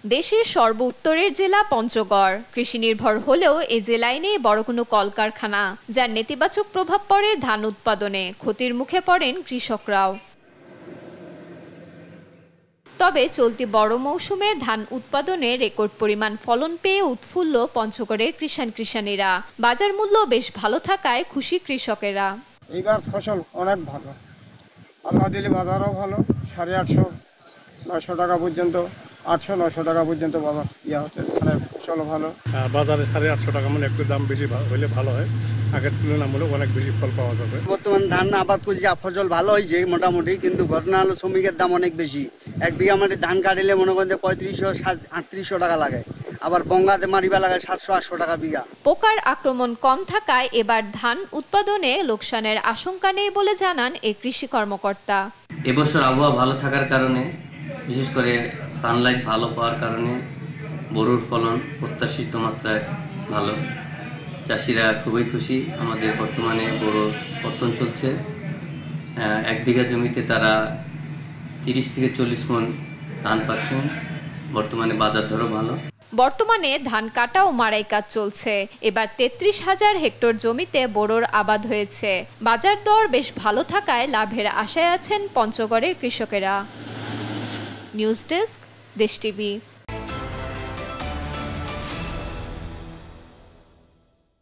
দেশের সর্ব উত্তরের জেলা পঞ্চগড়। কৃষি নির্ভর হলেও এ জেলায় নেই বড় কোনো কলকারখানা, যার নেতিবাচক প্রভাব পড়ে ধান উৎপাদনে। ক্ষতির মুখে পড়েন কৃষকরাও। তবে চলতি বড় মৌসুমে ধান উৎপাদনে রেকর্ড পরিমাণ ফলন পেয়ে উৎফুল্ল পঞ্চগড়ের কৃষাণীরা। বাজার মূল্য বেশ ভালো থাকায় খুশি কৃষকেরা। এইবার ফসল অনেক ভালো, আল্লাহ দিলে বাজারও ভালো। 850-900 টাকা পর্যন্ত, 800-900 টাকা পর্যন্ত বাজার হচ্ছে, মানে ফসল ভালো। বাজারে 850 টাকা, মানে একটু দাম বেশি হলে ভালো হয়, আগের তুলনামূলক অনেক বেশি ফল পাওয়া যাবে। বর্তমান ধান আবাদ করছি, যা ফসল ভালো হয়েছে মোটামুটি, কিন্তু ঘটনা হলো শ্রমিকের দাম অনেক বেশি। 1 বিঘা মাটি ধান কাটিলে মনে করেন 3500-3800 টাকা লাগে, আবার বঙ্গাতে মারিবা লাগে 700-800 টাকা বিঘা। পোকার আক্রমণ কম থাকায় এবার ধান উৎপাদনে লোকসানের আশঙ্কা নেই বলে জানান এই কৃষি কর্মকর্তা। এবছর আবহাওয়া ভালো থাকার কারণে, বিশেষ করে সানলাইট ভালো পাওয়ার কারণে বোরোর ফলন প্রত্যাশিত মাত্রায় ভালো। চাষিরা খুবই খুশি। আমাদের বর্তমানে বোরো পত্তন চলছে। 1 বিঘা জমিতে তারা 30 থেকে 40 মণ ধান পাচ্ছেন। বর্তমানে বাজার দরও ভালো। বর্তমানে ধান কাটা ও মাড়াই কাজ চলছে। এবার 33,000 হেক্টর জমিতে বোরোর আবাদ হয়েছে। বাজার দর বেশ ভালো থাকায় লাভের আশায় আছেন পঞ্চগড়ের কৃষকেরা। নিউজ ডেস্ক, দেশ টিভি।